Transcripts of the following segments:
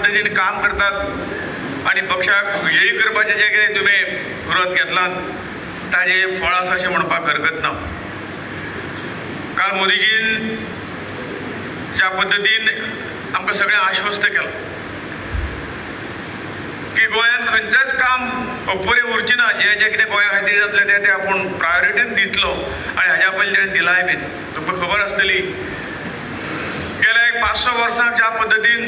पद्धतीने काम करतात आणि पक्षाक विजयी करपाचें जे कितें तुमी व्रत घेतलां ताजें फळ आसा अशें म्हणपाक हरकत ना. काल मोदीजीन ज्या पद्धतीन आमकां सगळें आश्वस्त केलां की गोंयांत खंयचेंच काम अपुरें उरचें ना. जें जें कितें गोंया खातीर जातलें तें आपूण प्रायोरिटीन दितलो आनी हाज्या पयलीं ताणें दिलाय बीन. तुमकां खबर आसतली गेल्या एक 5-6 वर्सां ज्या पद्धतीन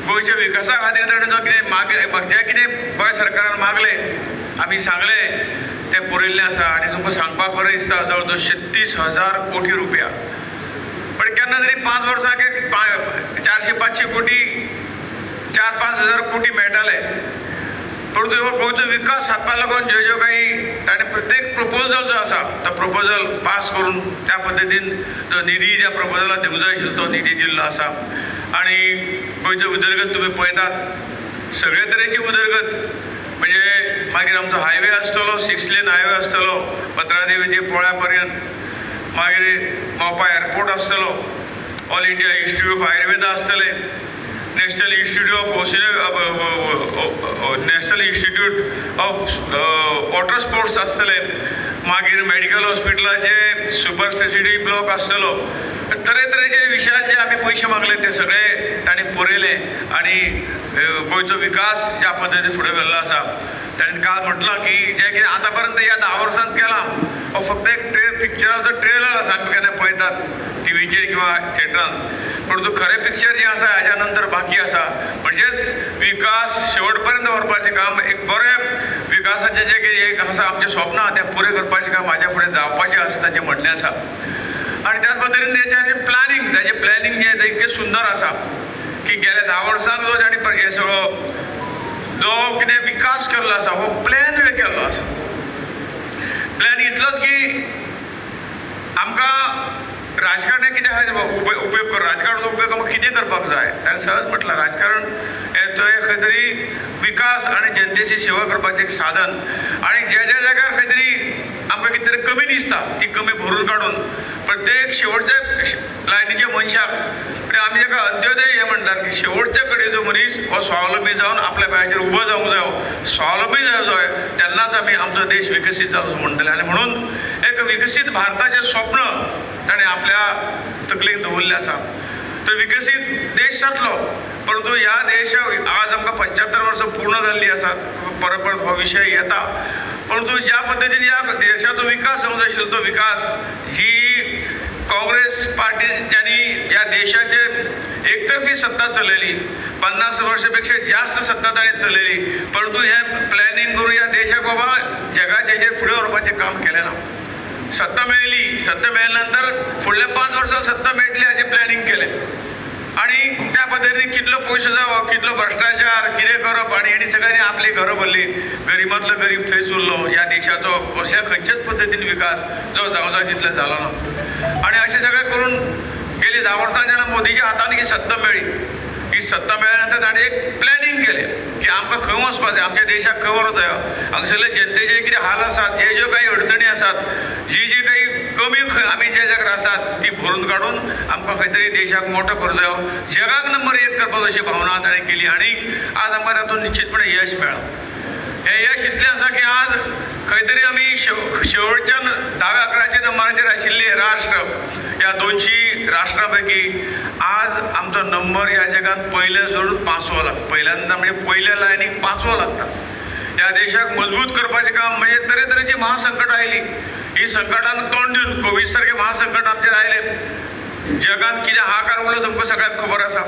गोंयच्या विकासा खातीर ताणें जो कितें जें कितें गोंय सरकारान मागलें आमी सांगलें तें पुरयल्लें आसा. आनी तुमकां सांगपाक बरें दिसता जवळ जवळ 36,000 कोटी रुपया. पण केन्ना तरी 5 वर्सांक एक 400-500 कोटी 4-5 हजार कोटी मेळटाले. परंतु हो गोंयचो विकास सादपाक लागून ज्यो ज्यो काही ताणें प्रत्येक प्रपोजल जो आसा तो प्रपोजल पास करून त्या पद्दतीन जो निधी त्या प्रपोजलाक दिवंक जाय आशिल्लो तो निधी दिल्लो आसा. आनी गोंयचो उदरगत तुमी पळयतात सगळे तरेची उदरगत म्हणजे मागीर आमचो हायवे आसतलो 6 लेन हायवे आसतलो 15 ते पोळ्या पर्यंत. मागीर मोपा एअरपोर्ट आसतलो. All India institute of Ayurveda आसतलें. National institute of water sports आसतले. मागीर मेडिकल हॉस्पिटलाचे सुपर स्पेशलिटी ब्लॉक आसतलो. तरेतरेचे विशयांत जे आमी पयशे मागले ते सगळे तांणी पुरयले आनी गोंयचो विकास ज्या पद्दतीन फुडें व्हेल्लो आसा. ताणें काल म्हटलां की जें कितें आतां पर्यंत ह्या 10 वर्सांत केलां हो फक्त एक पिक्चराचो ट्रेलर आसा आमी केन्ना पळयतात टीव्हीचेर किंवा थिएटरांत. परंतु खरें पिक्चर जें आसा हाज्या नंतर बाकी आसा. म्हणजेच विकास शेवट पर्यंत व्हरपाचें काम एक बरें विकासाचें जें कितें एक आसा आमचें स्वप्न आसा तें पुरें करपाचें काम हाज्या फुडें जावपाचें आसा ताचें म्हणणें आसा. आनी त्याच पद्दतीन ताचें प्लॅनिंग जें इतकें सुंदर आसा की गेल्या 10 वर्सांक जो ताणें हें सगळो जो कितें विकास केल्लो आसा हो प्लॅन केल्लो आसा. प्लॅन इतलोच की आमकां राजकारणाक कितें खातीर उपयोग कर राजकारणाचो उपयोग आमकां कितें करपाक जाय. ताणें सहज म्हटलां राजकारण हें तो खंय तरी विकास आनी जनतेची सेवा करपाचें एक साधन. आनी ज्या ज्या जाग्यार खंय तरी आमकां कितें तरी कमी दिसता ती कमी भरून काडून प्रत्येक शेवटच्या लायनीच्या मनशाक म्हणजे आमी ताका अंत्योदय हें म्हणटात की शेवटच्या कडेचो मनीस हो स्वावलंबी जावन आपल्या पांयाचेर उबो जावंक जायो स्वावलंबी जाय तेन्नाच आमी आमचो देश विकसीत जावचो म्हणटले. आनी म्हणून एक विकसीत भारताचें स्वप्न ताणें आपल्या तकलेक दवरल्लें आसा. तर विकसीत देश जातलो. परंतु ह्या देशाक आज आमकां 75 वर्सां पूर्ण जाल्लीं आसात. परत हो विशय येता. परंतु ज्या पद्दतीन ह्या देशाचो विकास जावंक जाय आशिल्लो तो विकास जी काँग्रेस पार्टी ज्यांनी ह्या देशाचेर एकतर्फी सत्ता चलयली 50 वर्सां पेक्षा जास्त सत्ता ताणें चलयली. परंतु हें प्लॅनिंग करून ह्या देशाक बाबा जगाच्या हेजेर फुडें व्हरपाचें काम केलें ना. सत्ता मेळ्ळी. सत्ता मेळ्ळे नंतर फुडल्या 5 वर्सां सत्ता मेळटली हाचें प्लॅनिंग केलें. आनी त्या पद्दतीन कितलो पयसो जावप कितलो भ्रश्टाचार कितें करप आनी हेणी सगळ्यांनी आपली घरां भरली. गरिबांतलो गरीब थंयच उरलो. ह्या देशाचो खंयच्याच पद्दतीन विकास जो जावंक जाय तितलो जालो ना. आनी अशें सगळें करून गेली 10 वर्सां जेन्ना मोदीच्या हातान ही सत्ता मेळ्ळी ही सत्ता मेळ्ळ्या नंतर ताणें एक प्लॅनिंग केलें की आमकां खंय वचपाचें आमच्या देशाक खंय व्हरत जायो. हांगसरले जनतेचे कितें हाल आसात ज्यो काही अडचणी आसात जी काही कमी आमी ज्या जाग्यार आसात ती भरून काडून आमकां खंय तरी देशाक मोठो करूं जायो जगाक नंबर 1 करपाचो अशी भावना ताणें केली. आनी आज आमकां तातूंत निश्चितपणे यश मेळ्ळां. हें यश इतलें आसा की आज खंय तरी आमी शेवटच्या 10-11 नंबराचेर आशिल्ली राष्ट्र ह्या 200 राष्ट्रां पैकी आज आमचो नंबर ह्या जगांत पयले सोडून 5वो लागता. पहिल्यांदा म्हणजे पयल्या लायनीक 5वो लागता. ह्या देशाक मजबूत करपाचें काम म्हणजे तरेतरेची महासंकटां आयली. ही संकटांक तोंड दिवन कोविड सारकें महासंकट आमचेर आयलें. जगांत कितें हाहाकार उरलो तुमकां सगळ्यांक खबर आसा.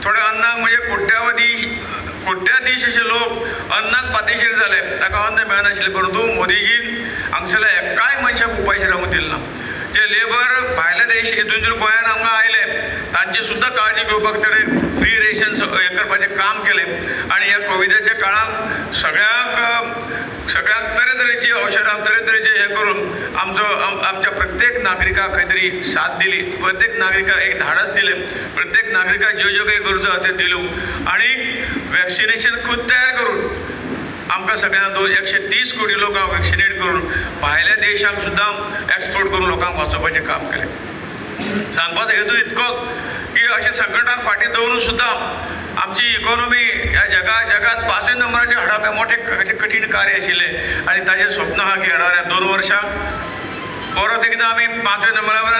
थोड्या अन्नाक म्हणजे कोट्याधीश अशे लोक अन्नाक पातयशीर जाले ताका अन्न मेळनाशिल्लें. परंतु मोदीजीन हांगसरल्या एकाय मनशाक उपायशेर रावंक दिलें ना. जे लेबर भायले देश हितून गोंयांत हांगा आयले तांची सुद्दां काळजी घेवपाक ताणें फ्री रेशन हें करपाचें काम केलें. आनी ह्या कोविडाच्या काळांत सगळ्यांक तरेतरेची औषधां तरेतरेचे हें करून आमच्या प्रत्येक नागरिकाक खंय तरी साथ दिली. प्रत्येक नागरिकाक एक धाडस दिलें. प्रत्येक नागरिकाक ज्यो ज्यो काही गरजो आसा त्यो दिल्यो. आनी वॅक्सिनेशन खूद तयार करून आमकां सगळ्यांक 130 कोटी लोकांक वॅक्सिनेट करून भायल्या देशांक सुद्दां एक्सपोर्ट करून लोकांक वाचोवपाचें काम केलें. सांगपाचो हेतू इतकोच की अशें संकटाक फाटीं दवरून सुद्दां आमची इकॉनॉमी ह्या जगात 5व्या नंबराचे हाडप हे मोठे कठीण कार्य आशिल्ले आनी ताजें स्वप्न आहा की येणाऱ्या 2 वर्षांक परत एकदा आमी 5व्या नंबरावर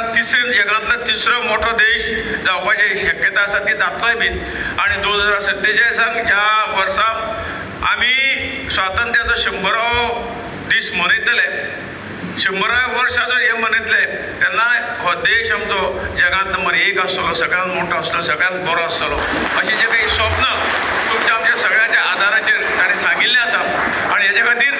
जगांतलो तिसरो मोठो देश जावपाची शक्यता आसा ती जातलोय बीन आनी 2047 ज्या वर्सा आमी स्वातंत्र्याचो 100रो दीस मनयतले 100व्या वर्साचो हे मनयतले तेन्ना हो देश आमचो जगांत नंबर 1 आसतलो सगळ्यांत मोठो आसतलो सगळ्यांत बरो आसतलो अशें जे काही स्वप्न तुमच्या आमच्या सगळ्यांच्या आदाराचेर ताणें सांगिल्लें आसा आनी हेच्या खातीर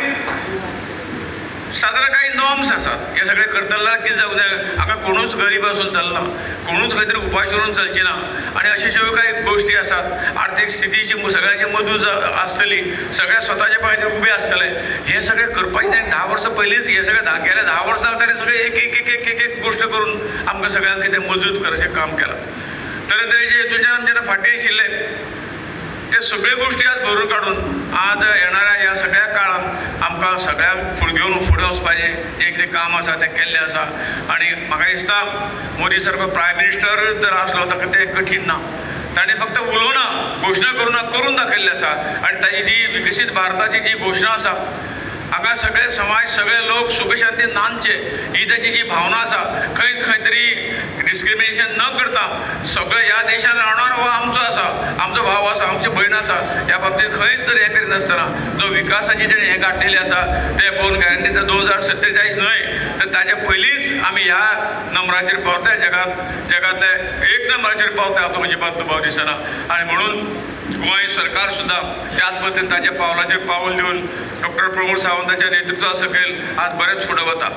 सादारण काही नॉर्म्स आसात हे सगळे करतल्यार कितें जावंक जाय हांगा कोणूच गरीब आसून चलना कोणूच खंय तरी उपाय करून चलची ना आनी अशे ज्यो काही गोश्टी आसात आर्थीक स्थितीची सगळ्यांची मजूज आसतली सगळ्या स्वताच्या पांयाचेर उबे आसतले हे सगळे करपाचे ताणें 10 वर्सां पयलींच हे सगळे गेल्या 10 वर्सांक ताणें सगळे एक गोश्ट करून आमकां सगळ्यांक कितें मजूत करचें काम केलां तरेतरेचे हितूंच्यान जेन्ना फाटीं आशिल्ले ते सगळे गोश्टी आज भरून काडून आज येणाऱ्या ह्या सगळ्या काळात आमकां सगळ्यांक फुडें वचपाचें जे कितें काम आसा तें केल्लें आसा आनी म्हाका दिसता मोदी सारको प्रायम मिनिस्टर जर आसलो ताका तें कठीण ना ताणें फक्त उलोवना घोशणा करून दाखयल्लें आसा आनी ताची जी विकसीत भारताची जी घोशणा आसा हांगा सगळे समाज सगळे लोक सुखशांती नांदचे ही ताची जी भावना आसा खंयच खंय तरी डिस्क्रिमिनेशन न करता सगळे ह्या देशांत रावणारो हो आमचो आसा आमचो भाव आसा आमची भयण आसा ह्या बाबतींत खंयच तरी हें करिनासतना जो विकासाची तेणें हें गांठलेलें आसा तें पळोवन गॅरंटी 2047 न्हय तर ताचे पयलींच आमी ह्या नंबराचेर पावता जगांतले 1 नंबराचेर पावता हातूंत अजिबात दुबाव दिसना आनी म्हणून गोंय सरकार सुद्दां त्याच पद्दतीन ताच्या पावलाचेर पावल दिवन डॉक्टर प्रमोद सावंताच्या नेतृत्वा सकयल आज बरेंच फुडें वता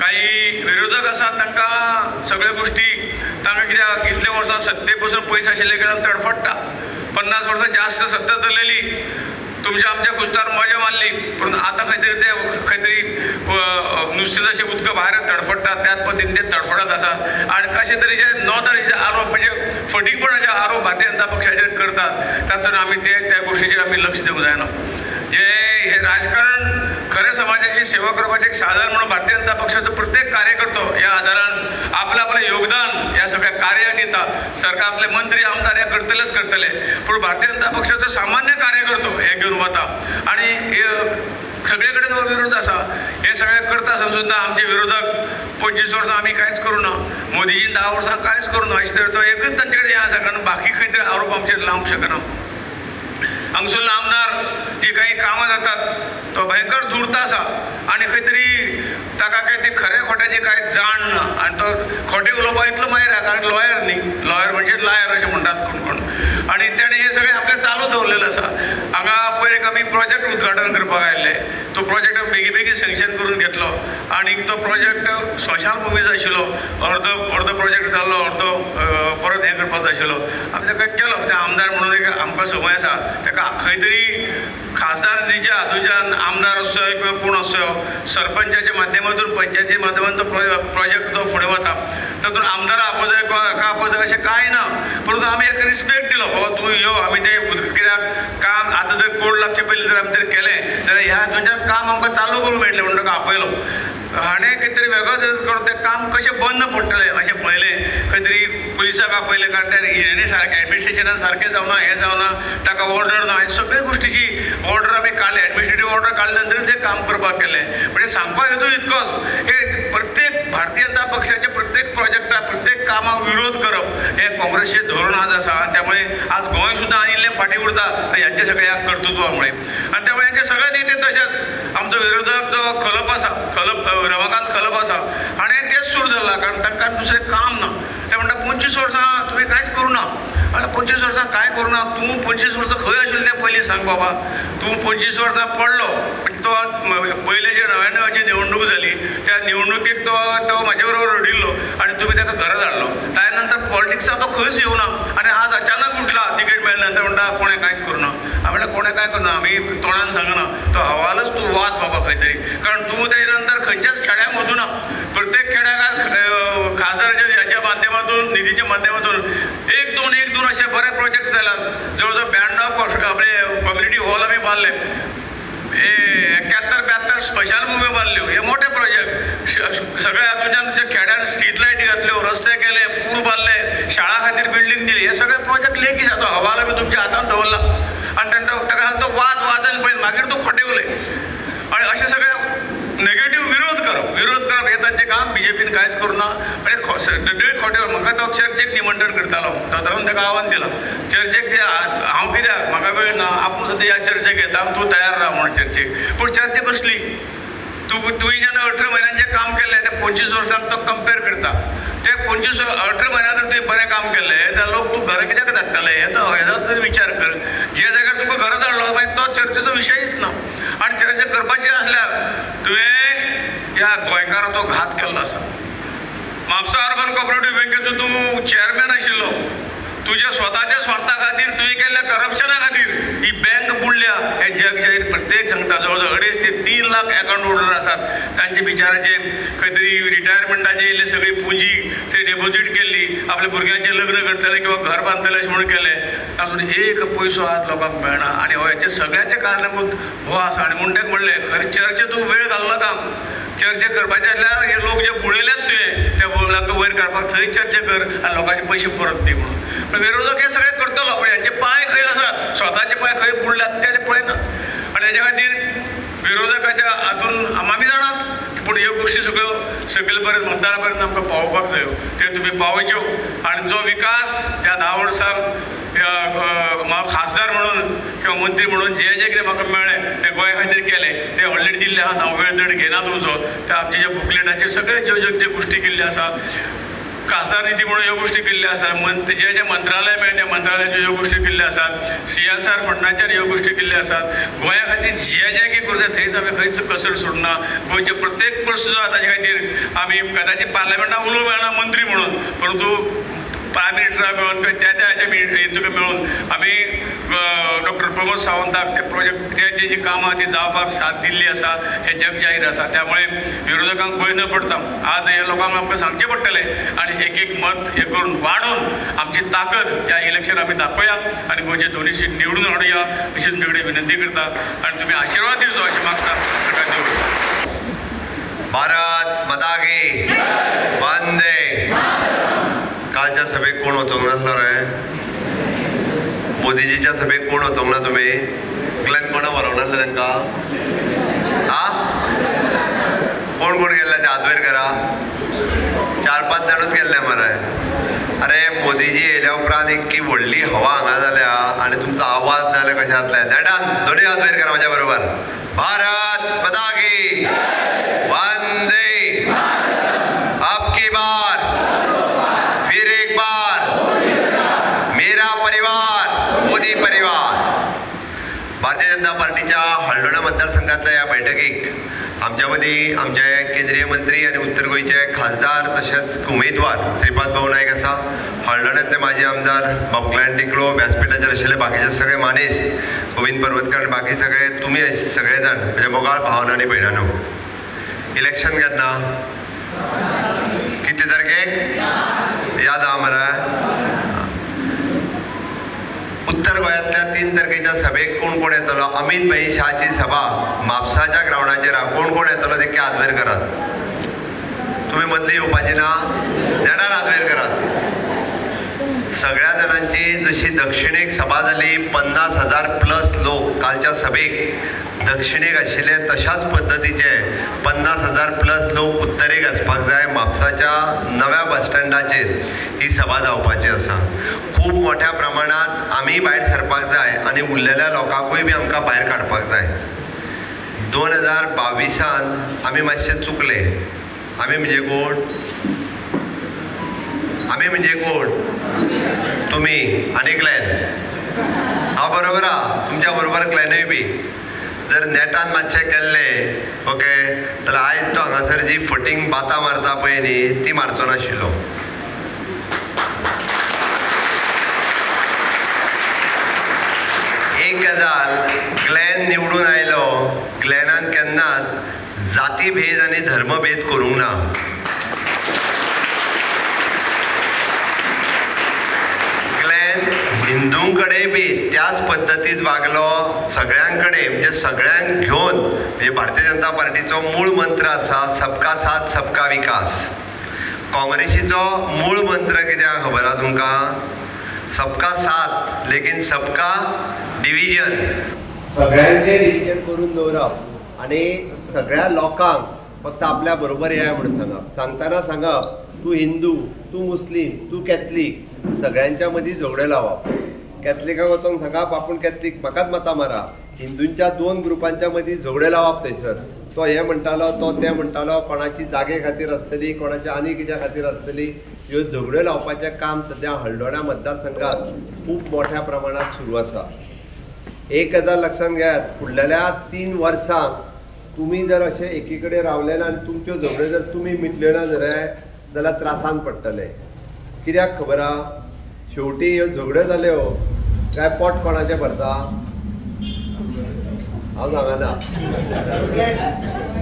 काही विरोधक आसात तांकां सगळ्यो गोश्टी तांकां कित्याक इतले वर्सां सत्ते पसून पयस आशिल्ले कारणान तडफडटा 50 वर्सां जास्त सत्ता चलयली तुमच्या आमच्या खुस्तार मजा मारली पूण आतां खंय तरी ते खंय तरी नुस्तें जशें उदका भायर तडफडटात त्याच पद्दतीन ते तडफडत आसात आनी कशे तरेचे न तरेचे आरोप म्हणजे फटींगपणाचे आरोप भारतीय जनता पक्षाचेर करतात तातूंत आमी त्या गोश्टीचेर आमी लक्ष दिवंक जायना जे हे राजकारण खऱ्या समाजाची सेवा करपाचें एक साधन म्हणून भारतीय जनता पक्षाचो प्रत्येक कार्यकर्तो ह्या आदारान आपलें योगदान ह्या सगळ्या कार्याक दिता सरकारांतले मंत्री आमदार हे करतले पूण भारतीय जनता पक्षाचो सामान्य कार्यकर्तो हे घेवन वता आनी सगळे कडेन हो विरोध आसा हे सगळे करता आसतना सुद्दां आमचे विरोधक 25 वर्सां आमी कांयच करूं ना मोदीजीन 10 वर्सां कांयच करूं ना अशें तरेचो तो एकच तांचे कडेन हें आसा कारण बाकी खंय तरी आरोप आमचेर लावंक शकना हांगसरलो आमदार जी काही कामां जातात तो भयंकर धूर्त आसा आनी खंय तरी ताका काय ते खऱ्या खोट्याची कांय जाण ना आनी तो खोटे उलोवपा इतलो माहीर आसा कारण लॉयर न्ही लॉयर म्हणजे लायर अशें म्हणटात कोण आनी तेणें हे सगळें आपलें चालू दवरलेलें आसा हांगा पयर आमी प्रोजेक्ट उद्घाटन करपाक आयिल्ले तो प्रोजेक्ट बेगीन सँक्शन करून घेतलो आनी तो प्रोजेक्ट स्मशान भुमीचो आशिल्लो अर्दो प्रोजेक्ट जाल्लो अर्दो परत हें करपाचो आशिल्लो आमी ताका केलो ते आमदार म्हणून एक आमकां संवय आसा ताका खंय तरी खासदार निधीच्या हातूंतल्यान आमदार आसचो किंवा कोण आसचो सरपंचाच्या माध्यमांतून पंचायतीच्या माध्यमांतून तो प्रोजेक्ट तो फुडें वता तातूंत आमदारा आपोवजाय किंवा हाका आपोवजाय अशें कांय ना परंतु आमी एक रिस्पेक्ट दिलो बाबा तूं यो आमी ते कित्याक काम आतां जर कोड लागचे पयलीं जर आमी तर केलें जाल्यार ह्या हातूंतल्यान काम आमकां चालू करूंक मेळटलें म्हणून ताका आपयलो हाणें कितें तरी वेगळोच करून तें काम कशें बंद पडटलें अशें पळयलें खंय तरी पुलिसाक आपयलें कारण तें हें सारकें एडमिनिस्ट्रेशनान सारकें जावना हें जावना ताका ऑर्डर ना हे सगळे गोश्टीची ऑर्डर आमी काडले एडमिनिस्ट्रेटीव ऑर्डर काडले नंतरच हें काम करपाक केलें म्हणजे सांगपाक हेतू इतकोच हे प्रत्येक भारतीय जनता पक्षाच्या प्रत्येक प्रोजेक्टाक प्रत्येक कामाक विरोध करप हें काँग्रेसचें धोरण आज आसा आनी त्यामुळे आज गोंय सुद्दां आनिल्लें फाटीं उरता ह्यांच्या सगळ्या कर्तृत्वामुळे आनी त्यामुळे हेंचे सगळे नेते तशेंच आमचो विरोधक जो खलप आसा रमाकांत खलप आसा हाणें तेच सूर धरला कारण तांकां दुसरें काम ना ते म्हणटा 25 वर्सां तुवें कांयच करूं ना आनी 25 वर्सां कांय करूं ना तूं 25 वर्सां खंय आशिल्लें तें पयलीं सांग बाबा तूं 25 वर्सां पडलो म्हणजे तो पयले जे 99ची निवडणूक जाली त्या निवडणुकीक तो म्हाजे बरोबर रडिल्लो आनी तुमी ताका घरा धाडलो ताजे नंतर पॉलिटिक्साक तो खंयच येवना आनी आज अचानक उठला तिकेट मेळ्ळे नंतर म्हणटा कोणें कांयच करूं ना हांवें म्हणल्यार कोणें कांय करूं ना आमी तोंडान सांगना तो अहवालच तूं वाच बाबा खंय तरी कारण तूं तेजे नंतर खंयच्याच खेड्यांक वचूना प्रत्येक खेड्याक खासदाराच्या ह्याच्या माध्यमांतून निधीच्या माध्यमांतून एक दोन असे बरे प्रोजेक्ट जाल्यात जवळ जवळ 92 आपले कम्युनिटी हॉल आमी बांदले 71-72 स्मशान भूमी बांदल्यो हे मोठे प्रोजेक्ट सगळ्या हातूंतल्यान खेड्यान स्ट्रीट लायटी घातल्यो रस्ते केले पूल बांदले शाळा खातीर बिल्डींग दिली. हे सगळे प्रोजेक्ट लेखी जाता. हवाला मी तुमच्या हातान दवरला आनी ताका सांगता वाज आनी पळय मागीर तूं खोटें उलय. आनी अशें सगळें नेगेटीव विरोध करप हें तांचें काम BJPन कांयच करूना. आनी सगळे खोटे. म्हाका तो चर्चेक निमंत्रण करतालो. दोतोरान ताका आव्हान दिलां चर्चेक. हांव कित्याक म्हाका वेळ ना. आपूण सद्या ह्या चर्चेक येता. तूं तयार राव म्हणून चर्चेक. पूण चर्चा कसली? तुवें जेन्ना 18 म्हयन्यांचें काम केलें ते 25 वर्सांक तो कंपेर करता. ते 18 म्हयन्यां जर तुवें बरें काम केलें जाल्यार लोक तूं घरा कित्याक धाडटले हेजो तुवें विचार कर. जे जाग्यार तुका घरा धाडलो मागीर तो चर्चेचो विशयच ना. आनी चर्चा करपाची आसल्यार तुवें ह्या गोंयकाराचो घात केल्लो आसा. म्हापसा अर्बन कोऑपरेटीव बँकेचो तूं चॅरमॅन आशिल्लो. तुज्या स्वताच्या स्वार्था खातीर तुवें केल्ल्या करप्शना खातीर ही बँक बुडल्या. हे जग जाहीर प्रत्येक सांगता. जवळ जवळ 2.5 ते 3 लाख अकाउंट होल्डर आसात. तांचे बिचाराचे खंय तरी रिटायरमेंटाचे येयल्ले सगळी पुंजी थंय डेपोजीट केल्ली. आपल्या भुरग्यांचें लग्न करतले किंवा घर बांदतले अशें म्हणून केलें. आजून एक पयसो आज लोकांक मेळना. आनी हेचे सगळ्याचें कारणीभूत हो आसा. आनी म्हणून ताका म्हणलें खरें चर्चे तूं वेळ घालना काम. चर्चे करपाचें आसल्यार हे लोक जे बुडयल्यात तुवें त्या लोकांक वयर काडपाक थंय चर्चा कर आनी लोकांचे पयशे परत दी म्हणून. पण विरोधक हे सगळें करतलो. पण हेंचे पांय खंय आसात, स्वताचे पांय खंय बुडल्यात ते पळयनात. आनी हेच्या खातीर विरोधकाच्या हातून आमी जाणात. पूण ह्यो गोश्टी सगळ्यो सकयल पर्यंत मतदारा पर्यंत आमकां पावोवपाक जायो. ते तुमी पावयच्यो. आनी जो विकास ह्या 10 वर्सांक म्हाका खासदार म्हणून किंवा मंत्री म्हणून जे कितें म्हाका मेळ्ळें तें गोंया खातीर केलें तें ऑलरेडी दिल्लें आहा. हांव वेळ चड घेना तुमचो. ते आमचे जे बुकलेटाचेर सगळे ज्यो ज्यो त्यो गोश्टी केल्ल्यो आसा. खासदार निधी म्हणून ह्यो गोश्टी केल्ल्यो आसात. जे मंत्रालय मेळ्ळे त्या मंत्रालयाच्यो ह्यो गोश्टी केल्ल्यो आसात. CSR फंडाचेर ह्यो गोश्टी केल्ल्यो आसात. गोंया खातीर जे कितें करता थंयच आमी खंयच कसर सोडना. गोंयचे प्रत्येक प्रश्न जो आसा ताचे खातीर आमी कदाचित पार्लमेंटाक उलोवंक मेळना मंत्री म्हणून, परंतु प्रायम मिनिस्टराक मेळून किंवा त्या हाच्या हेतूक मेळून आमी डॉक्टर प्रमोद सावंताक ते प्रोजेक्ट ते जी कामां ती जावपाक साथ दिल्ली आसा. हे जग जाहीर आसा. त्यामुळे विरोधकांक भंय न पडटा. आज हे लोकांक आमकां सांगचें पडटलें आनी एक मत हे करून वाडून आमची ताकद ह्या इलेक्शन आमी दाखोवया आनी गोंयचे दोनूय सीट निवडून हाडुया अशी तुमचे कडेन विनंती करता. आनी तुमी आशिर्वाद दिवचो अशें मागता. सगळ्यांक देव. भारत माता की वंदे. कालच्या सभेक कोण वचोंक नासलो रे? मोदीजीच्या सभेक कोण वचोंक ना तुमी? ग्लेन कोणा व्हरोंक नासलें तांकां? कोण कोण गेल्ले ते हात वयर करा. 4-5 जाणूच गेल्ले मरे. अरे मोदीजी येयल्या उपरांत इतकी व्हडली हवा हांगा जाल्या आनी तुमचो आवाज ना जाल्यार कशें जातलें? देटान दोनूय हात वयर करा म्हाज्या बरोबर. भारत माता की वंदे. अब की बार फिर एक बार मेरा परिवार मोदी परिवार. भारतीय जनता पार्टीच्या हळदोणा मतदारसंघातल्या ह्या बैठकीक आमच्या मदीं आमचे केंद्रीय मंत्री आनी उत्तर गोंयचे खासदार तशेंच उमेदवार श्रीपाद भाऊ नायक आसा. हळदोण्यातले माजी आमदार बाबूलाल टिकलो, व्यासपीठाचेर आशिल्ले बाकीचे सगळे मानेस्त, गोविंद पर्वतकार, बाकी सगळे तुमी सगळे जाण म्हणजे मोगाळ भावना आनी भयणानो. इलेक्शन केन्ना? कितले तारखेक? याद आहा मरे? उत्तर गोंयांतल्या 3 तारखेच्या सभेक कोण कोण येतलो? अमित भाई शाहची सभा म्हापसाच्या ग्रावंडाचेर आहा. कोण कोण येतलो ते हात वयर करात. तुमी मदली येवपाची ना? देणार हात वयर करात. सगळ्या जाणांची जशी दक्षिणेक सभा जाली 50,000+ लोक कालच्या सभेक दक्षिणेक आशिल्ले तशाच पद्दतीचे 50,000+ लोक उत्तरेक आसपाक जाय. म्हापसाच्या नव्या बस स्टँडाचेर ही सभा जावपाची आसा. खूब मोठ्या प्रमाणात आमी भायर सरपाक जाय आनी उरलेल्या लोकांकूय बी आमकां भायर काडपाक जाय. 2022 आमी मातशे चुकले. आमी म्हणजे कोण? आमी म्हणजे कोण? तुमी आनी क्लॅन. हांव बरोबर आहा? तुमच्या बरोबर क्लॅनूय बी जर नेटान मातशें केल्लें ओके जाल्यार आयज तो हांगासर जी फटींग बातां मारता पळय न्ही ती मारचो नाशिल्लो. एक गजाल, ग्लेन निवडून आयलो. ग्लेनान केन्नाच जातीभेद आनी धर्मभेद करूंक ना. हिंदूं कडेन बी त्याच पद्दतीन वागलो. सगळ्यां कडेन म्हणजे सगळ्यांक घेवन म्हणजे भारतीय जनता पार्टीचो मूळ मंत्र आसा सबका साथ सबका विकास. काँग्रेसीचो मूळ मंत्र कित्याक खबर आहा तुमकां? सबका साथ लेकिन सबका डिविजन. सगळ्यांचे डिविजन करून दवरप आनी सगळ्या लोकांक फक्त आपल्या बरोबर येया म्हणून सांगप. सांगतना सांगप तूं हिंदू, तूं मुस्लीम, तूं कॅथलीक, सगळ्यांच्या मदीं झगडे लावप. कॅथलिकांक वचोन सांगप आपूण कॅथलीक, म्हाकाच मतां मारा. हिंदूंच्या 2 ग्रुपांच्या मदीं झगडे लावप थंयसर. तो हे म्हणटालो, तो ते म्हणटालो, कोणाची जागे खातीर आसतली, कोणाच्या आनी कित्या खातीर आसतली. ह्यो झगड्यो लावपाचें काम सद्या हळदोणा मतदारसंघात खूब मोठ्या प्रमाणात सुरू आसा. एक गजाल लक्षात घेयात, फुडलेल्या 3 वर्सांक तुमी जर अशें एकी कडेन रावले ना आनी तुमच्यो झगड्यो जर तुमी मिटल्यो ना जाल्यार त्रासान पडटले. कित्याक खबर आहा? शेवटी ह्यो झगड्यो जाल्यो काय पोट कोणाचें भरता? हांव सांगना.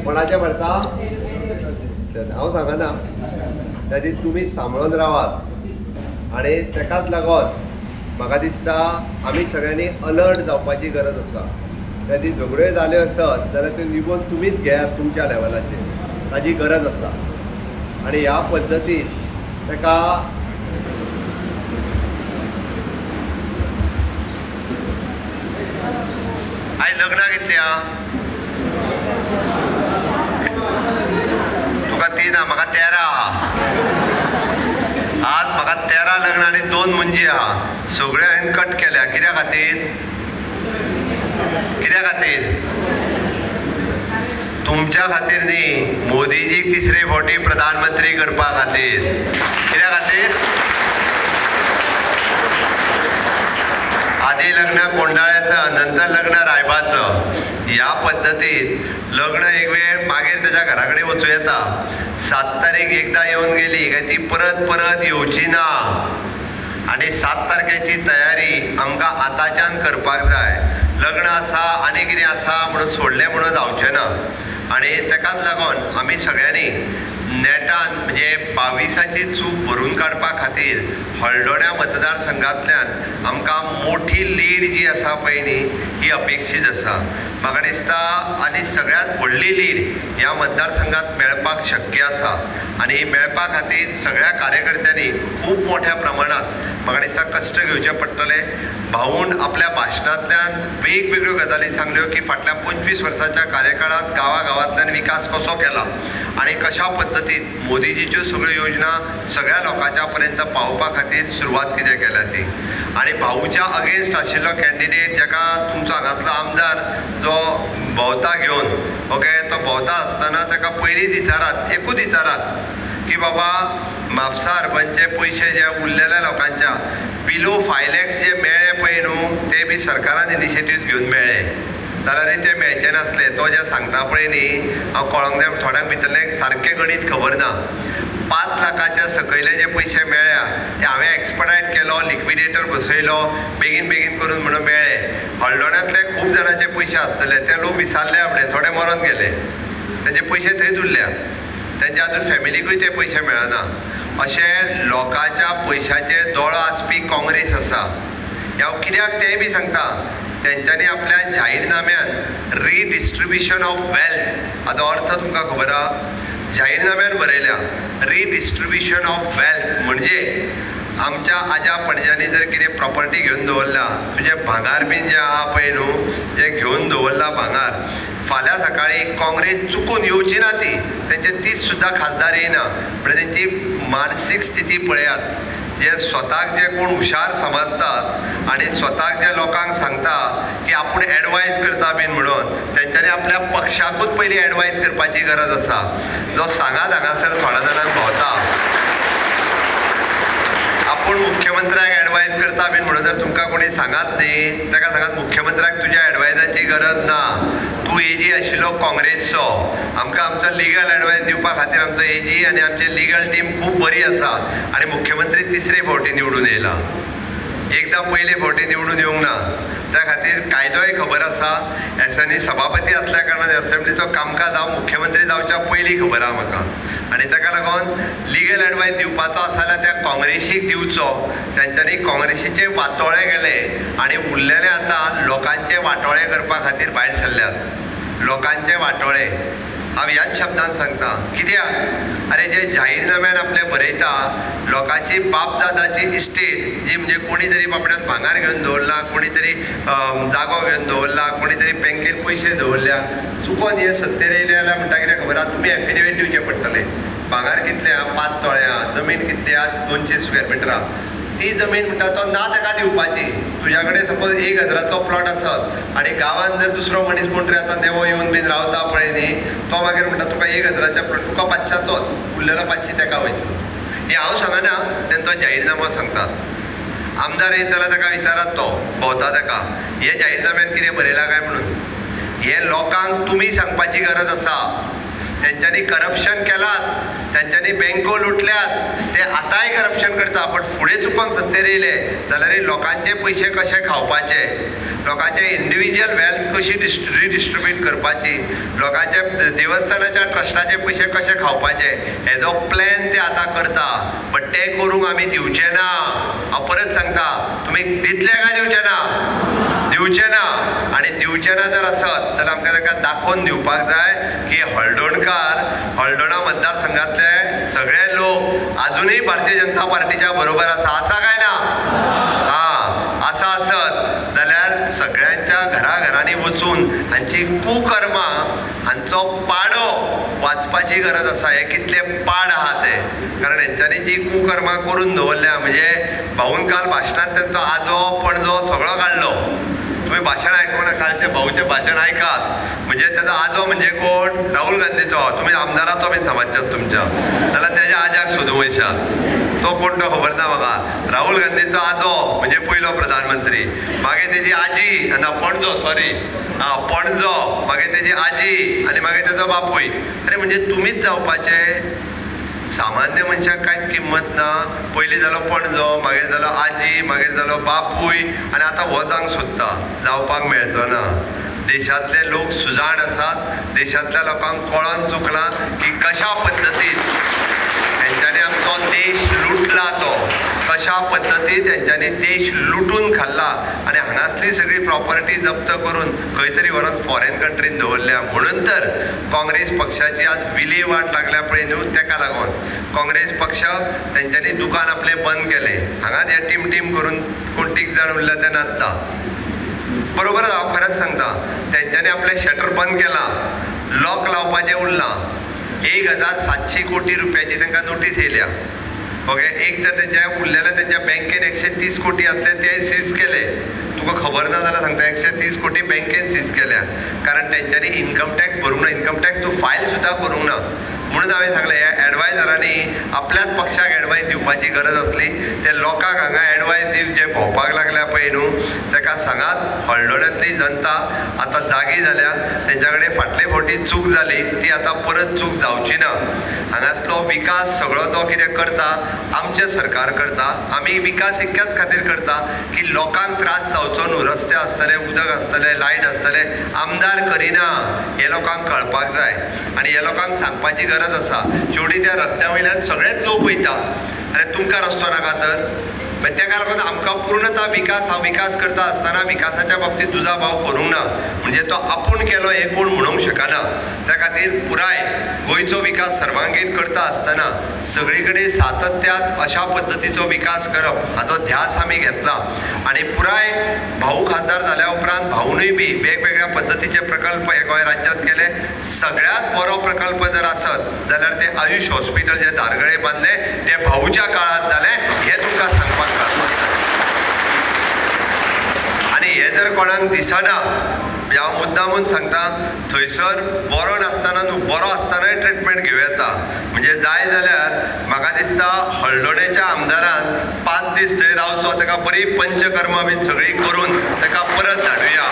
कोणाचें भरता? हांव सांगना. ताची तुमी सांबाळून रावात आनी ताकाच लागून म्हाका दिसता आमी सगळ्यांनी अलर्ट जावपाची गरज आसा. ती झगड्यो जाल्यो आसत जाल्यार त्यो निभून तुमीच घेयात तुमच्या लेवलाचेर, ताची गरज आसा. आनी ह्या पद्दतीन ताका आयज लग्नां कितलीं आहा? तुका 3 आहा, म्हाका 13 आहा. आज म्हाका 13 लग्नां आनी 2 मुंजी आहा. सगळ्यो हांवें कट केल्या. कित्या खातीर? कित्या खातीर? तुमच्या खातीर न्ही, मोदीजीक 3रे फावटी प्रधानमंत्री करपा खातीर. कित्या खातीर? आदी लग्न कोंडाळ्याचं, नंतर लग्न रायबाचं. ह्या पद्दतीन लग्न एक वेळ मागीर त्याच्या घरा कडेन वचूं येता. 7 तारीख एकदां येवन गेली काय ती परत परत येवची ना. आनी 7 तारखेची तयारी आमकां आतांच्यान करपाक जाय. लग्न आसा आनी कितें आसा म्हणून सोडलें म्हणून जावचें ना. आनी ताकाच लागून आमी सगळ्यांनी नेटान म्हणजे 22ची चूक भरून काडपा खातीर हळदोण्या मतदारसंघांतल्यान आमकां मोठी लीड जी आसा पळय न्ही ही अपेक्षीत आसा. म्हाका दिसता आनी सगळ्यांत व्हडली लीड ह्या मतदारसंघात मेळपाक शक्य आसा. आनी ही मेळपा खातीर सगळ्या कार्यकर्त्यांनी खूब मोठ्या प्रमाणात म्हाका दिसता कश्ट घेवचे पडटले. भाऊन आपल्या भाशणांतल्यान वेगवेगळ्यो गजाली सांगल्यो की फाटल्या 25 वर्साच्या कार्यकाळांत गांवागांवांतल्यान विकास कसो केला आनी कशा पद्दतीन मोदीजीच्यो सगळ्यो योजना सगळ्या लोकांच्या पर्यंत पावोवपा खातीर सुरवात कितें केल्या ती. आनी भाऊच्या अगेन्स्ट आशिल्लो कॅन्डिडेट जाका तुमचो हांगातलो आमदार जो भोंवता घेवन तो भोंवता आसतना ताका पयलींच विचारात, एकूच विचारात की बाबा म्हापसा अर्बनचे पयशे जे उरलेल्या लोकांच्या बिलो 5 lakhs जे मेळ्ळे पळय न्हू ते बी सरकारान इनिशिएटिव्ह घेवन मेळ्ळे जाल्यार ते मेळचे नासले. तो जे सांगता पळय न्ही हांव कळोंक जाय थोड्यांक भितरलें सारकें गणीत खबर ना. 5 लाखाच्या सकयले जे पयशे मेळ्ळ्या ते हांवें एक्सपर्टायट केलो, लिक्विडेटर बसयलो, बेगीन बेगीन करून म्हणून मेळ्ळे. हळदोण्यांतले खूब जाणांचे पयशे आसतले ते लोक विसारले आपले, थोडे मरोन गेले, तेंचे पयशे थंयच उरल्या. तेंच्या आजून फॅमिलीकूय ते पयशे मेळना. अशें लोकांच्या पयशाचेर दोळो आसपी काँग्रेस आसा. हांव कित्याक तेंय बी सांगता, तेंच्यांनी आपल्या जाहीरनाम्यान रिडिस्ट्रिब्युशन ऑफ वेल्थ हाचो अर्थ तुमकां खबर आहा? जाहीरनाम्यान बरयल्या रिडिस्ट्रिब्युशन ऑफ वेल्थ म्हणजे आमच्या आज्या पणज्यांनी जर कितें प्रॉपर्टी घेवन दवरला, तुजें भांगार बीन जें आहा पळय न्हू जें घेवन दवरला भांगार, फाल्यां सकाळी काँग्रेस चुकून येवची ना ती, तेंचे 30 सुद्दां खासदार येयना. म्हणजे तेंची मानसीक स्थिती पळयात. जे स्वताक जे कोण हुशार समजतात आनी स्वताक जे लोकांक सांगता की आपूण एडवायज करता बीन म्हणून तेंच्यांनी आपल्या पक्षाकूच पयलीं एडवायज करपाची गरज आसा. जो सांगात हांगासर थोड्या जाणांक भोंवता आपूण मुख्यमंत्र्याक एडवायज करता बीन म्हणून जर तुमकां कोणी सांगात न्ही ताका सांगात मुख्यमंत्र्याक तुज्या एडवायजाची गरज ना. तूं एजी आशिल्लो काँग्रेसचो, आमकां आमचो लिगल एडवायज दिवपा खातीर आमचो एजी आनी आमची लिगल टीम खूब बरी आसा आनी मुख्यमंत्री 3रे फावटी निवडून येयला. एकदां पयले फावटी निवडून येवंक ना. त्या खातीर कायदोय खबर आसा. एसएनी सभापती आसल्या कारणान असेंब्लीचो कामकाज हांव मुख्यमंत्री जावच्या पयलीं खबर आहा म्हाका. आनी ताका लागून लिगल एडवायज दिवपाचो आसा जाल्यार त्या काँग्रेसीक दिवचो. तेंच्यांनी काँग्रेसीचे वाटोळे गेले आनी उरलेले आतां लोकांचे वाटोळे करपा खातीर भायर सरल्यात. लोकांचे वाटोळे हांव ह्याच शब्दान सांगता. कित्याक अरे जे जाहीरनाम्यान आपले बरयता लोकांची बापदादाची इस्टेट जी म्हणजे कोणी तरी बापड्यान भांगार घेवन दवरला, कोणी तरी जागो घेवन दवरला, कोणी तरी बँकेन पयशे दवरल्या, चुकोन हे सत्तेर येयले जाल्यार म्हणटा कितें खबर आहा, तुमी एफिडेवीट दिवचें पडटलें. भांगार कितले आहा? 5 तोळे आहा. जमीन कितली आहा? 200 स्क्वेअर मिटरां. ती जमीन म्हणटा तो ना ताका दिवपाची. तुज्या कडेन सपोज 1000 प्लॉट आसत आनी गांवांत जर दुसरो मनीस कोण तरी आतां नेवो येवन बीन रावता पळय न्ही, तो मागीर म्हणटा तुका 1000 प्लॉट तुका 500चोच, उरलेलो 500 ताका वयतलो. हें हांव सांगना, तेंचो जाहीरनामो सांगतात. आमदार येत जाल्यार ताका विचारात, तो भोंवता ताका हे जाहीरनाम्यान कितें बरयलां काय म्हणून. हे लोकांक तुमी सांगपाची गरज आसा. तेंच्यांनी करप्शन केलात, तेंच्यांनी बँको लुटल्यात, ते आतांय करप्शन करता, पण फुडें चुकोन सत्तेर येयले जाल्यार लोकांचे पयशे कशे खावपाचे, लोकांचे इंडिविज्युअल वेल्थ कशी रिडिस्ट्रिब्यूट करपाची, लोकांचे देवस्थानाच्या ट्रस्टाचे पयशे कशे खावपाचे, हेजो प्लॅन ते आतां करता. बट ते करूंक आमी दिवचे ना. हांव परत सांगता, तुमी दितले काय दिवचे ना? दिवचे ना. आनी दिवचे ना जर आसत जाल्यार आमकां ताका दाखोवन दिवपाक जाय की हळदोणा मतदारसंघातले सगळे लोक अजूनही भारतीय जनता पार्टीच्या बरोबर आसा काय ना? आसा आसत जाल्यार सगळ्यांच्या घराघरांनी वचून हांची कुकर्मां, हांचो पाडो वाचपाची गरज आसा. हे कितले पाड आहा ते, कारण हेंच्यांनी जी कुकर्मां करून दवरल्या. म्हणजे भाऊन काल भाशणांत तेंचो आजो पणजो सगळो काडलो. तुम्ही भाशण आयकूंक ना, कालचे भाऊचें भाशण आयकात. म्हणजे तेजो आजो म्हणजे कोण? राहुल गांधीचो. तुमी आमदाराचो बीन समजच्यात तुमच्या, जाल्यार तेज्या आज्याक सोदूं वयशात. तो कोण तो खबर ना म्हाका. राहुल गांधीचो आजो म्हणजे पयलो प्रधानमंत्री, मागीर तेजी आजी पणजो पणजो, मागीर तेजी आजी आनी मागीर तेजो बापूय. अरे म्हणजे तुमीच जावपाचे. सामान्य मनशाक कांयच किंमत ना. पयलीं जालो पणजो, मागीर जालो आजी, मागीर जालो बापूय, आनी आतां हो जावंक सोदता. जावपाक मेळचो ना. देशांतले लोक सुजाण आसात. देशांतल्या लोकांक कळोन चुकलां की कशा पद्दतीन तेंच्यांनी आमचो देश लुटला, तो कशा पद्दतीन तेंच्यांनी देश लुटून खाल्ला आनी हांगासली सगळी प्रॉपर्टी जप्त करून खंय तरी व्हरोन फॉरेन कंट्रीन दवरल्या. म्हणून तर काँग्रेस पक्षाची आज विलेवाट लागल्या पळय न्हू, तेका लागून काँग्रेस पक्ष तेंच्यांनी दुकान आपले बंद केले. हांगाच हे टीम करून कोण तीग जाण उरले ते नाचता. बरोबर, हांव खरेंच सांगता. तेंच्यांनी आपले शटर बंद केला, लॉक लावपाचें उरलां. 1700 कोटी रुपयाची तांकां नोटीस येयल्या. ओके, एक तर तेंच्या उरलेले तेंच्या बँकेन 130 कोटी आसले ते सीज केले. तुका खबर ना जाल्यार सांगता, 130 कोटी बँकेन सीज केल्या, कारण तेंच्यांनी इन्कम टॅक्स भरूंक ना. इन्कम टॅक्स तूं फायल सुद्दां करूंक ना. म्हणून हांवें सांगलें ह्या एडवायजरांनी आपल्याच पक्षाक एडवायस दिवपाची गरज आसली. ते लोकांक हांगा एडवायस दिवन जे भोंवपाक लागल्या पळय न्हू, ताका सांगात हळदोण्यातली जनता आतां जागी जाल्या. तेंच्या कडेन फाटले फावटी चूक जाली, ती आतां परत चूक जावची ना. हांगासलो विकास सगळो तो कितें करता, आमचें सरकार करता. आमी विकास इतक्याच खातीर करता की लोकांक त्रास जावचो न्हू. रस्ते आसतले, उदक आसतलें, लायट आसतलें. आमदार करिना हे लोकांक कळपाक जाय आनी हे लोकांक सांगपाची गरज आसा. शेवटी त्या रस्त्या वयल्यान सगळेच लोक वयता. अरे तुमकां रस्तो नाका तर? तेका लागून आमकां पूर्णता विकास करता आसतना विकासाच्या बाबतींत दुजाभाव करूंक ना. म्हणजे तो आपूण केलो हे कोण म्हणूंक शकना. त्या खातीर पुराय गोंयचो विकास सर्वांगीण करता आसतना सगळी कडेन सातत्यात अशा पद्दतीचो विकास करप हाचो ध्यास आमी घेतला. आनी पुराय भाऊ खासदार जाल्या उपरांत भाऊनय बी वेगवेगळ्या पद्दतीचे प्रकल्प हे गोंय राज्यांत केले. सगळ्यात बरो प्रकल्प जर आसत जाल्यार ते आयुष हॉस्पिटल जे धारगळे बांदले ते भाऊच्या काळांत जाले, हे तुमकां सांगपाक आनी हे जर कोणाक दिसना, हांव मुद्दामून सांगता, थंयसर बरो नासतना न्हू, बरो आसतनाय ट्रिटमेंट घेवं येता. म्हणजे जाय जाल्यार म्हाका दिसता हळदोणेच्या आमदारान 5 दीस थंय रावचो, ताका बरी पंचकर्मा बीन सगळी करून ताका परत धाडुया.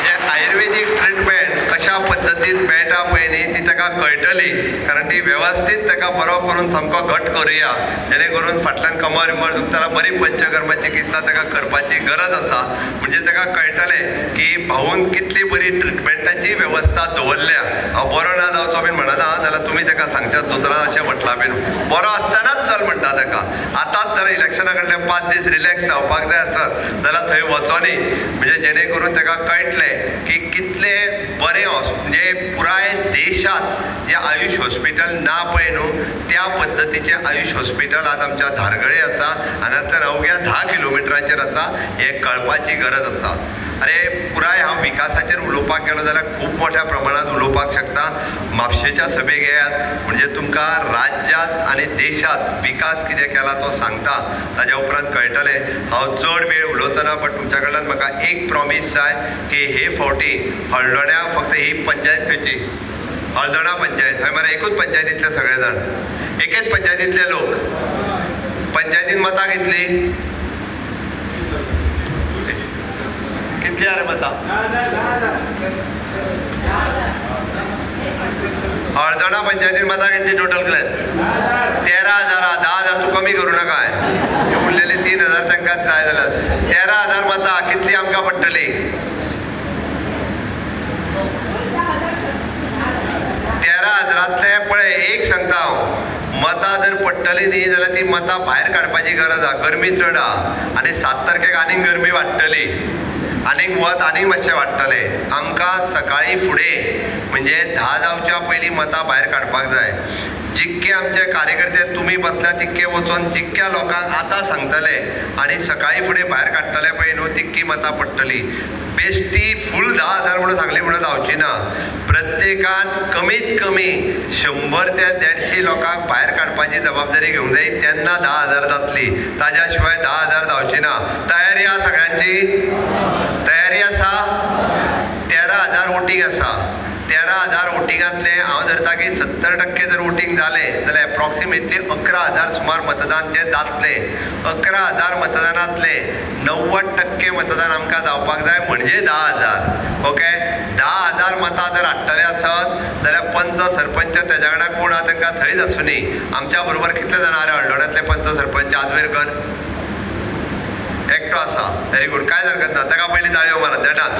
हे आयुर्वेदीक ट्रिटमेंट कशा पद्दतीन मेळटा पळय न्ही, ती ताका कळटली. कारण ती वेवस्थीत ताका बरो करून सामको घट करुया, जेणे करून फाटल्यान कमर विमर दुखताना बरी पंचकर्मा चिकित्सा ताका करपाची गरज आसा. म्हणजे ताका कळटलें की भाऊन कितली बरी ट्रिटमेंटाची वेवस्था दवरल्या. हांव बरो ना जावचो बीन म्हणना, जाल्यार तुमी ताका सांगच्यात दोतोरान अशें म्हटलां बीन, बरो आसतनाच चल म्हणटा ताका. आतांच जर इलेक्शना कडल्यान 5 दीस रिलॅक्स जावपाक जाय आसत जाल्यार थंय वचोनी. म्हणजे जेणे करून ताका कळटलें की कितले बरे म्हणजे पुराय देशात जे आयुष हॉस्पिटल ना पळय न्हू त्या पद्दतीचे आयुष हॉस्पिटल आज आमच्या धारगळे आसा, हांगासर अवघ्या 10 किलोमिटराचेर आसा. हें कळपाची गरज आसा. अरे पुराय हांव विकासाचेर उलोवपाक गेलो जाल्यार खूब मोठ्या प्रमाणात उलोवपाक शकता. म्हापशेच्या सभेक येयात म्हणजे तुमकां राज्यांत आनी देशांत विकास कितें केला तो सांगता. ताज्या उपरांत कळटलें. हांव चड वेळ उलोवतना बट तुमच्या कडल्यान म्हाका एक प्रॉमीस जाय की हे फावटी हळदोण्या फक्त ही पंचायत खंयची हळदोणा पंचायत, हय मरे एकूच पंचायतींतले सगळे जाण, एकेच पंचायतींतले लोक. पंचायतीन मतां कितली कितली रे मतां? हळदोणा पंचायतीन मतां कितली टोटल केल्यात? 13,000. 10,000 तूं कमी करूं नाका. उरलेली 3,000 तांकां जाय जाल्यार 13,000 मतां कितली आमकां पडटली? 13,000तले पळय एक सांगता हांव, मतां जर पडटली न्ही जाल्यार ती मतां भायर काडपाची गरज आहा. गरमी चड आहा आनी 7 तारखेक आनीक गरमी वाडटली, आनीक वत आनीक मातशें वाडटलें. आमकां सकाळी फुडें म्हणजे 10 जावच्या पयलीं मतां भायर काडपाक जाय. जितके आमचे कार्यकर्ते तुमी बसल्या तितके वचून जितक्या लोकांक आतां सांगतले आनी सकाळी फुडें भायर काडटले पळय न्हू तितकी मतां पडटली. बेश्टी फूल 10,000 म्हणून सांगली म्हणून जावची ना. प्रत्येकान कमीत कमी 100 ते 150 लोकांक भायर काडपाची जबाबदारी घेवंक जाय. तेन्ना 10,000 जातली. ताज्या शिवाय 10,000 जावची ना. तयारी आहा सगळ्यांची? तयारी आसा? 13,000 वोटींग आसा. 13,000 वोटिंगांतले हांव धरता की 70% जर वोटींग जालें जाल्यार एप्रॉक्सिमेटली 11,000 सुमार मतदान जे जातले. 11,000 मतदानांतले 90% मतदान आमकां जावपाक जाय म्हणजे 10,000. ओके, 10,000 मतां जर हाडटले आसत जाल्यार पंच सरपंच तेज्या वांगडा कोण आहा तांकां थंयच आसुनी. आमच्या बरोबर कितले जाण आहा रे हळदोण्यातले पंच सरपंच? आदवेरकर एकटो आसा. व्हेरी गुड, कांय हरकत ना. ताका पयलीं ताळयो मारात देठात.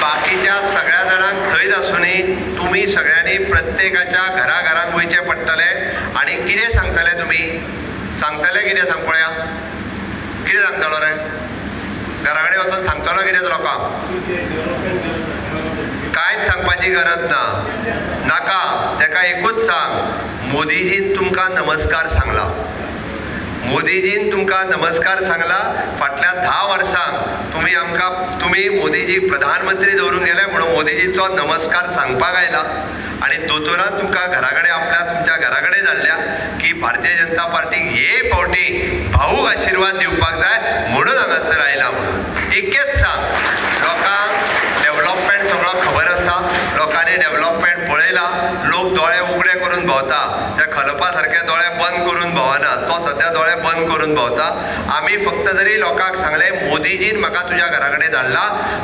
बाकीच्या सगळ्या जाणांक थंयच आसुनी तुमी सगळ्यांनी प्रत्येकाच्या घराघरांत वयचें पडटलें आनी कितें सांगतले तुमी? सांगतले कितें सांग पळया? कितें सांगतलो रे? घरा कडेन वचून सांगतलो कितें लोकांक? कांयच सांगपाची गरज ना. नाका. ताका एकूच सांग, मोदीजीन तुमकां नमस्कार सांगला. मोदीजीन तुमकां नमस्कार सांगला. फाटल्या 10 वर्सांक तुम्ही मोदीजी प्रधानमंत्री दवरून गेले म्हणून मोदीजीचो नमस्कार सांगपाक आयला आनी दोतोरान तुमकां घरा कडेन आपल्या तुमच्या घरा कडेन धाडल्या की भारतीय जनता पार्टीक हे फावटी भावूक आशिर्वाद दिवपाक जाय म्हणून हांगासर आयला म्हणून. एकेच सांग, लोकांक डेव्हलपमेंट सगळो खबर आसा. लोकांनी डेव्हलपमेंट पळयला. लोक दोळे उगडे करून भोंवता. त्या खलपा सारके दोळे बंद करून भोवना. तो सद्या दोळे बंद करून भोंवता. आमी फक्त जरी लोकांक सांगले मोदीजीन म्हाका तुज्या घरा कडेन धाडला,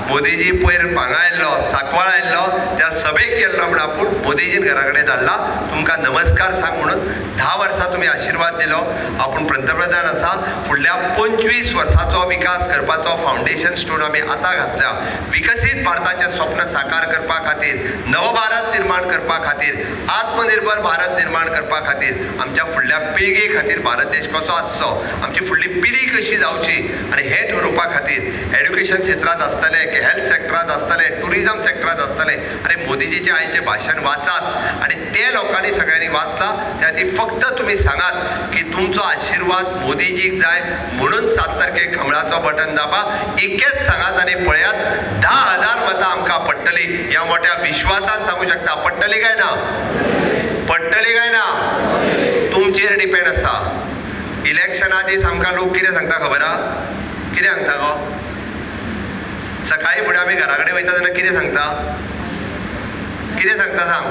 मोदीजी पयर हांगा आयल्लो, सांकवाळ आयल्लो, त्या सभेक गेल्लो म्हण आपूण मोदीजीन घरा कडेन धाडला, तुमकां नमस्कार सांग म्हणून 10 वर्सां तुमी आशिर्वाद दिलो. आपूण पंतप्रधान आसा. फुडल्या 25 वर्सांचो विकास करपाचो फावंडेशन स्टोन आमी आतां घातल्या. विकसीत भारताचें स्वप्न साकार करपा खातीर, नवभारत निर्माण करपा खातीर, आत्मनिर्भर भारत निर्माण करपा खातीर, आमच्या फुडल्या पिळगे खातीर भारत देश कसो आसचो, आमची फुडली पिढी कशी जावची आनी हें ठरोवपा खातीर एड्युकेशन क्षेत्रांत आसतले की हेल्थ सेक्टरांत आसतले, टुरिजम सेक्टरांत आसतले. अरे मोदीजीचें आयचें भाशण वाचात आनी ते लोकांनी सगळ्यांनी वाचला. त्या ती फक्त तुमी सांगात की तुमचो आशिर्वाद मोदीजीक जाय म्हणून 7 तारखेक कमळाचो बटन दाबा. एकेच सांगात आनी पळयात 10,000 मतां आमकां पडटली. ह्या मोठ्या विश्वासान सांगू शकता. पडटली काय ना? पडटली काय ना? तुमचेर डिपेंड आसा. इलेक्शना दीस आमकां लोक कितें सांगता खबर आहा? कितें सांगता गो? सकाळी फुडें आमी घरा कडेन वयता तेन्ना कितें सांगता? कितें सांगता सांग?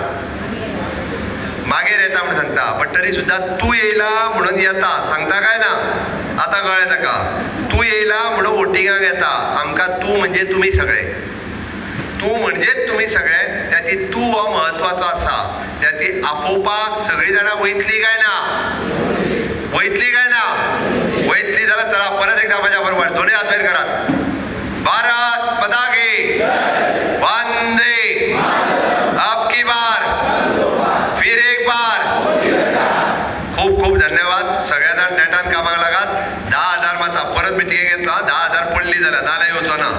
मागीर येता म्हणून सांगता. बट तरी सुद्दां तूं येयला म्हणून येता सांगता काय ना? आतां कळ्ळें ताका. तूं येयला म्हणून वोटिंगाक येता. आमकां तूं म्हणजे तुमी सगळे. तूं म्हणजेच तुमी सगळे. त्या ती तूं हो म्हत्वाचो आसा. त्या ती आफोवपाक सगळीं जाणां वयतली काय ना? वयतली काय ना? वयतली जाल्यार चला परत एकदा म्हाज्या बरोबर दोनूय हात वयर करात. भारत माता की वंदे, अब की बार, फिर एक बार. खूप खूप धन्यवाद. सगळ्या जाण नेटान कामाक लागात. 10,000 मतां परत मिटिंगेक येतलो. 10,000 पडली जाल्यार नाल्यार येवचो ना.